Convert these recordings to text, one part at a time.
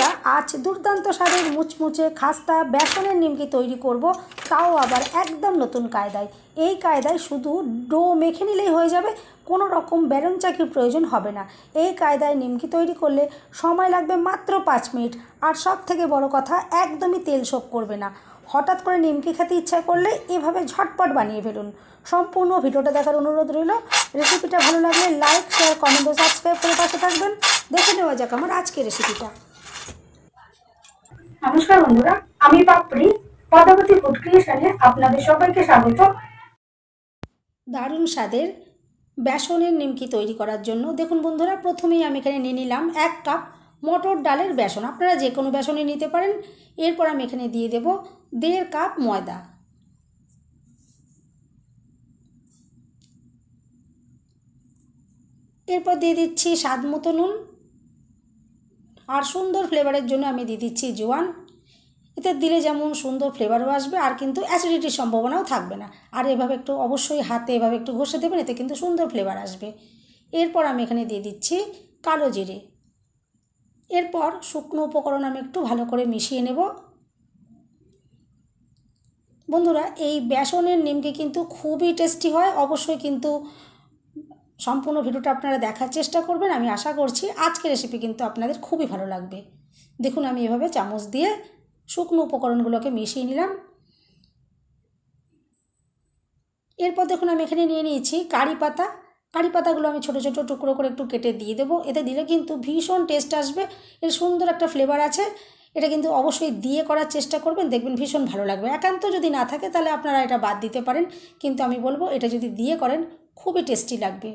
বন্ধুরা, আজ দুর্দান্ত স্বাদের মুচমুচে খাস্তা বেসনের নিমকি তৈরি করব, তাও আবার একদম নতুন কায়দায়। এই কায়দায় শুধু ডো মেখে নিলেই হয়ে যাবে, কোনো রকম বেলন চাকির প্রয়োজন হবে না। এই কায়দায় নিমকি তৈরি করলে সময় লাগবে মাত্র 5 মিনিট, আর সব থেকে বড় কথা, একদমই তেল শোক করবে না। হঠাৎ করে নিমকি খেতে ইচ্ছা করলে এভাবে ঝটপট বানিয়ে ফেলুন। সম্পূর্ণ ভিডিওটা দেখার অনুরোধ রইল। রেসিপিটা ভালো লাগলে লাইক, শেয়ার, কমেন্ট ও সাবস্ক্রাইব করে পাশে থাকবেন। দেখে নেওয়া যাক আমার আজকের রেসিপিটা। নমস্কার বন্ধুরা, আমি পাপড়ি পদাবতী ফুড ক্রিয়েশনে আপনাদের সবাইকে স্বাগত। দারুণ স্বাদের বেসনের নিমকি তৈরি করার জন্য দেখুন বন্ধুরা, প্রথমেই আমি এখানে নিয়ে নিলাম 1 কাপ মটর ডালের বেসন। আপনারা যে কোনো বেসনই নিতে পারেন। এরপর আমি এখানে দিয়ে দেব 1.5 কাপ ময়দা। এরপর দিয়ে দিচ্ছি স্বাদ মতো নুন, আর সুন্দর ফ্লেভারের জন্য আমি দিয়ে দিচ্ছি জোয়ান। এতে দিলে যেমন সুন্দর ফ্লেভারও আসবে, আর কিন্তু অ্যাসিডিটির সম্ভাবনাও থাকবে না। আর এভাবে একটু অবশ্যই হাতে এভাবে একটু ঘষে দেবেন, এতে কিন্তু সুন্দর ফ্লেভার আসবে। এরপর আমি এখানে দিয়ে দিচ্ছি কালো জিরে। এরপর শুকনো উপকরণ আমি একটু ভালো করে মিশিয়ে নেব। বন্ধুরা, এই বেসনের নিমকি কিন্তু খুবই টেস্টি হয়। অবশ্যই কিন্তু সম্পূর্ণ ভিডিওটা আপনারা দেখার চেষ্টা করবেন। আমি আশা করছি আজকের রেসিপি কিন্তু আপনাদের খুবই ভালো লাগবে। দেখুন, আমি এভাবে চামচ দিয়ে শুকনো উপকরণগুলোকে মিশিয়ে নিলাম। এরপর দেখুন, আমি এখানে নিয়ে নিয়েছি কারি পাতা। কারি পাতাগুলো আমি ছোটো ছোটো টুকরো করে একটু কেটে দিয়ে দেবো। এতে দিলে কিন্তু ভীষণ টেস্ট আসবে, এর সুন্দর একটা ফ্লেভার আছে। এটা কিন্তু অবশ্যই দিয়ে করার চেষ্টা করবেন, দেখবেন ভীষণ ভালো লাগবে। একান্ত যদি না থাকে তাহলে আপনারা এটা বাদ দিতে পারেন, কিন্তু আমি বলবো এটা যদি দিয়ে করেন খুবই টেস্টি লাগবে।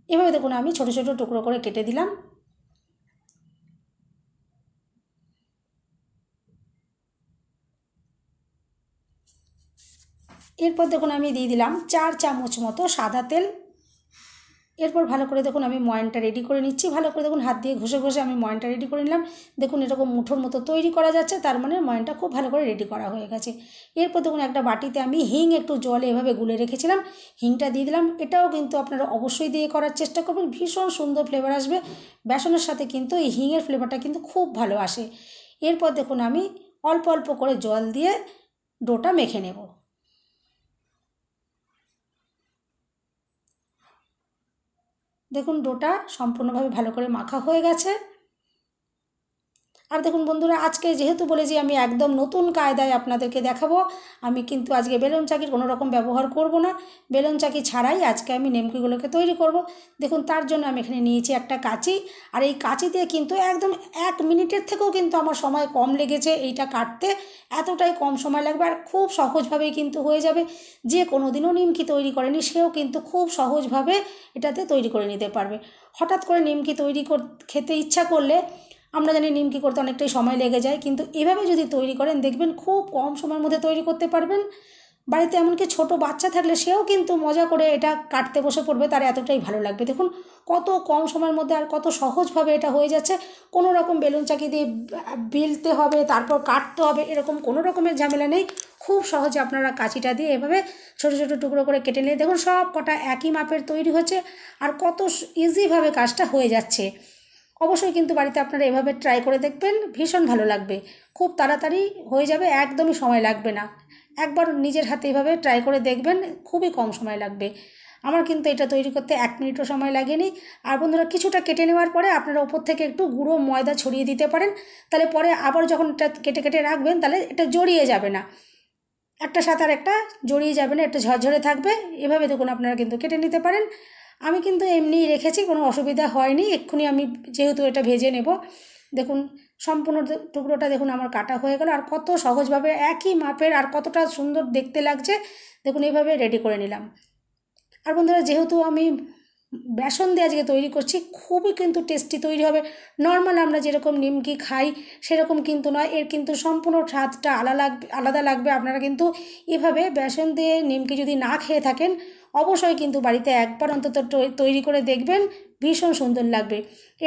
এভাবে দেখুন আমি ছোটো ছোটো টুকরো করে কেটে দিলাম। এরপর দেখুন আমি দিয়ে দিলাম 4 চামচ মতো সাদা তেল। এরপর ভালো করে দেখুন আমি ময়ানটা রেডি করে নিচ্ছি। ভালো করে দেখুন হাত দিয়ে ঘষে ঘষে আমি ময়ানটা রেডি করে নিলাম। দেখুন এরকম মুঠোর মতো তৈরি করা যাচ্ছে, তার মানে ময়ানটা খুব ভালো করে রেডি করা হয়ে গেছে। এরপর দেখুন একটা বাটিতে আমি হিং একটু জলে এভাবে গুলে রেখেছিলাম, হিংটা দিয়ে দিলাম। এটাও কিন্তু আপনারা অবশ্যই দিয়ে করার চেষ্টা করবেন, ভীষণ সুন্দর ফ্লেভার আসবে। বেসনের সাথে কিন্তু এই হিংয়ের ফ্লেভারটা কিন্তু খুব ভালো আসে। এরপর দেখুন আমি অল্প অল্প করে জল দিয়ে ডোটা মেখে নেব। দেখুন ডোটা সম্পূর্ণভাবে ভালো করে মাখা হয়ে গেছে। আর দেখুন বন্ধুরা, আজকে যেহেতু বলেছি আমি একদম নতুন কায়দায় আপনাদেরকে দেখাবো, আমি কিন্তু আজকে বেলুন চাকির কোনো রকম ব্যবহার করব না। বেলুন চাকি ছাড়াই আজকে আমি নিমকিগুলোকে তৈরি করব। দেখুন তার জন্য আমি এখানে নিয়েছি একটা কাঁচি, আর এই কাঁচি দিয়ে কিন্তু একদম 1 মিনিটের থেকেও কিন্তু আমার সময় কম লেগেছে এইটা কাটতে। এতটাই কম সময় লাগবে, আর খুব সহজভাবেই কিন্তু হয়ে যাবে। যে কোনো দিনও নিমকি তৈরি করেনি সেও কিন্তু খুব সহজভাবে এটাতে তৈরি করে নিতে পারবে। হঠাৎ করে নিমকি খেতে ইচ্ছা করলে, আমরা জানি নিমকি করতে অনেকটাই সময় লেগে যায়, কিন্তু এভাবে যদি তৈরি করেন দেখবেন খুব কম সময়ের মধ্যে তৈরি করতে পারবেন। বাড়িতে এমনকি ছোট বাচ্চা থাকলে সেও কিন্তু মজা করে এটা কাটতে বসে পড়বে, তার এতটাই ভালো লাগবে। দেখুন কত কম সময়ের মধ্যে আর কত সহজভাবে এটা হয়ে যাচ্ছে। কোনো রকম বেলুন চাকি দিয়ে বেলতে হবে, তারপর কাটতে হবে, এরকম কোনো রকমের ঝামেলা নেই। খুব সহজে আপনারা কাঁচিটা দিয়ে এভাবে ছোটো ছোটো টুকরো করে কেটে নিয়ে দেখুন সব কটা একই মাপের তৈরি হচ্ছে, আর কত ইজিভাবে কাজটা হয়ে যাচ্ছে। অবশ্যই কিন্তু বাড়িতে আপনারা এভাবে ট্রাই করে দেখবেন, ভীষণ ভালো লাগবে। খুব তাড়াতাড়ি হয়ে যাবে, একদমই সময় লাগবে না। একবার নিজের হাতে এভাবে ট্রাই করে দেখবেন, খুবই কম সময় লাগবে। আমার কিন্তু এটা তৈরি করতে 1 মিনিটও সময় লাগেনি। আর বন্ধুরা, কিছুটা কেটে নেওয়ার পরে আপনারা ওপর থেকে একটু গুঁড়ো ময়দা ছড়িয়ে দিতে পারেন, তাহলে পরে আবার যখন এটা কেটে কেটে রাখবেন তাহলে এটা জড়িয়ে যাবে না, একটা সাথে আর একটা জড়িয়ে যাবে না, একটু ঝরঝরে থাকবে। এভাবে দেখুন আপনারা কিন্তু কেটে নিতে পারেন। আমি কিন্তু এমনিই রেখেছি, কোনো অসুবিধা হয়নি। এক্ষুনি আমি যেহেতু এটা ভেজে নেব, দেখুন সম্পূর্ণ টুকরোটা দেখুন আমার কাটা হয়ে গেল, আর কত সহজভাবে একই মাপের, আর কতটা সুন্দর দেখতে লাগছে। দেখুন এইভাবে রেডি করে নিলাম। আর বন্ধুরা, যেহেতু আমি বেসন দিয়ে আজকে তৈরি করছি, খুবই কিন্তু টেস্টি তৈরি হবে। নর্মাল আমরা যেরকম নিমকি খাই সেরকম কিন্তু নয়, এর কিন্তু সম্পূর্ণ স্বাদটা আলাদা লাগবে। আপনারা কিন্তু এভাবে বেসন দিয়ে নিমকি যদি না খেয়ে থাকেন, অবশ্যই কিন্তু বাড়িতে একবার অন্তত তৈরি করে দেখবেন, ভীষণ সুন্দর লাগবে।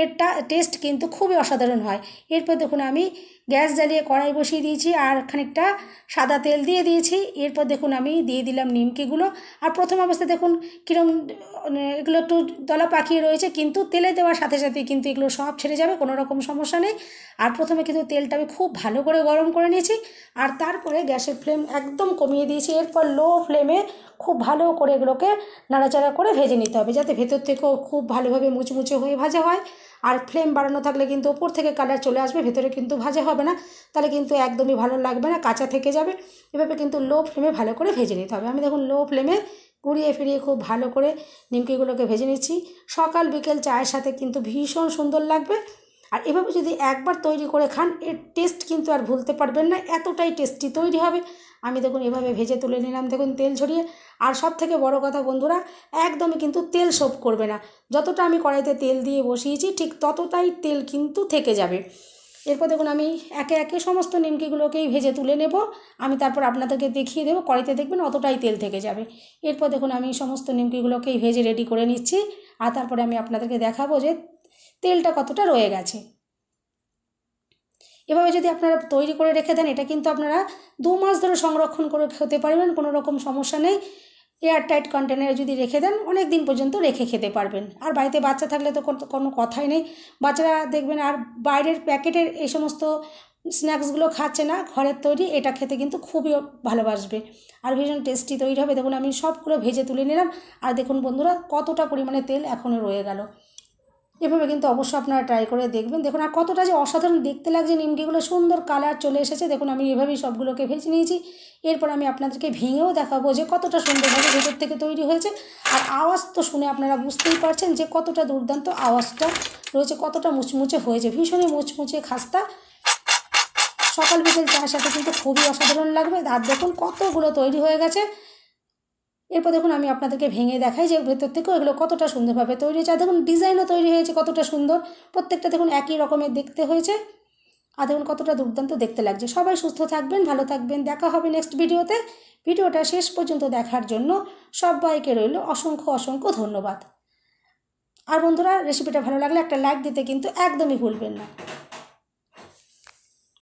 এরটা টেস্ট কিন্তু খুবই অসাধারণ হয়। এরপর দেখুন আমি গ্যাস জ্বালিয়ে কড়াই বসিয়ে দিয়েছি আর খানিকটা সাদা তেল দিয়ে দিয়েছি। এরপর দেখুন আমি দিয়ে দিলাম নিমকিগুলো। আর প্রথম অবস্থায় দেখুন কীরকম এগুলো একটু দলা পাকিয়ে রয়েছে, কিন্তু তেলে দেওয়ার সাথে সাথে কিন্তু এগুলো সব ছেড়ে যাবে, কোনো রকম সমস্যা নেই। আর প্রথমে কিন্তু তেলটা আমি খুব ভালো করে গরম করে নিয়েছি, আর তারপরে গ্যাসের ফ্লেম একদম কমিয়ে দিয়েছি। এরপর লো ফ্লেমে খুব ভালো করে এগুলোকে নাড়াচাড়া করে ভেজে নিতে হবে, যাতে ভেতর থেকেও খুব ভালোভাবে মুচমুচে হয়ে ভাজা হয়। আর ফ্লেম বাড়ানো থাকলে কিন্তু ওপর থেকে কালার চলে আসবে, ভেতরে কিন্তু ভাজা হবে না, তাহলে কিন্তু একদমই ভালো লাগবে না, কাঁচা থেকে যাবে। এভাবে কিন্তু লো ফ্লেমে ভালো করে ভেজে নিতে হবে। আমি দেখুন লো ফ্লেমে ঘুরিয়ে ফিরিয়ে খুব ভালো করে নিমকিগুলোকে ভেজে নিচ্ছি। সকাল বিকেল চায়ের সাথে কিন্তু ভীষণ সুন্দর লাগবে। আর এভাবে যদি একবার তৈরি করে খান, এর টেস্ট কিন্তু আর ভুলতে পারবেন না, এতটাই টেস্টি তৈরি হবে। আমি দেখুন এভাবে ভেজে তুলে নিলাম, দেখুন তেল ঝরিয়ে। আর সব থেকে বড় কথা বন্ধুরা, একদমই কিন্তু তেল শোপ করবে না। যতটা আমি কড়াইতে তেল দিয়ে বসিয়েছি ঠিক ততটাই তেল কিন্তু থেকে যাবে। এরপর দেখুন আমি একে একে সমস্ত নিমকিগুলোকেই ভেজে তুলে নেব। আমি তারপর আপনাদেরকে দেখিয়ে দেবো, কড়াইতে দেখবেন অতটাই তেল থেকে যাবে। এরপর দেখুন আমি সমস্ত নিমকিগুলোকেই ভেজে রেডি করে নিচ্ছি, আর তারপরে আমি আপনাদেরকে দেখাবো যে তেলটা কতটা রয়ে গেছে। এভাবে যদি আপনারা তৈরি করে রেখে দেন, এটা কিন্তু আপনারা 2 মাস ধরে সংরক্ষণ করে খেতে পারবেন, কোনো রকম সমস্যা নেই। এয়ারটাইট কন্টেনারে যদি রেখে দেন, অনেক দিন পর্যন্ত রেখে খেতে পারবেন। আর বাড়িতে বাচ্চা থাকলে তো কোনো কথাই নেই, বাচ্চারা দেখবেন আর বাইরের প্যাকেটের এই সমস্ত স্ন্যাক্সগুলো খাচ্ছে না, ঘরের তৈরি এটা খেতে কিন্তু খুবই ভালোবাসবে, আর ভীষণ টেস্টি তৈরি হবে। দেখুন আমি সবগুলো ভেজে তুলে নিলাম, আর দেখুন বন্ধুরা কতটা পরিমাণে তেল এখনও রয়ে গেল। এভাবে কিন্তু অবশ্যই আপনারা ট্রাই করে দেখবেন। দেখুন আর কতটা যে অসাধারণ দেখতে লাগছে, নিমকিগুলো সুন্দর কালার চলে এসেছে। দেখুন আমি এভাবেই সবগুলোকে ভেজে নিয়েছি। এরপর আমি আপনাদেরকে ভেঙেও দেখাবো যে কতটা সুন্দরভাবে ভেতর থেকে তৈরি হয়েছে। আর আওয়াজ তো শুনে আপনারা বুঝতেই পারছেন যে কতটা দুর্দান্ত আওয়াজটা রয়েছে, কতটা মুচমুচে হয়েছে, ভীষণই মুচমুচে খাস্তা। সকাল বিকেল চায়ের সাথে কিন্তু খুবই অসাধারণ লাগবে। আর দেখুন কতগুলো তৈরি হয়ে গেছে। এরপর দেখুন আমি আপনাদেরকে ভেঙে দেখাই যে ভেতর থেকেও এগুলো কতটা সুন্দরভাবে তৈরি হয়েছে। আর দেখুন ডিজাইনও তৈরি হয়েছে কতটা সুন্দর, প্রত্যেকটা দেখুন একই রকমের দেখতে হয়েছে। আর দেখুন কতটা দুর্দান্ত দেখতে লাগছে। সবাই সুস্থ থাকবেন, ভালো থাকবেন, দেখা হবে নেক্সট ভিডিওতে। ভিডিওটা শেষ পর্যন্ত দেখার জন্য সবাইকে রইল অসংখ্য অসংখ্য ধন্যবাদ। আর বন্ধুরা রেসিপিটা ভালো লাগলে একটা লাইক দিতে কিন্তু একদমই ভুলবেন না।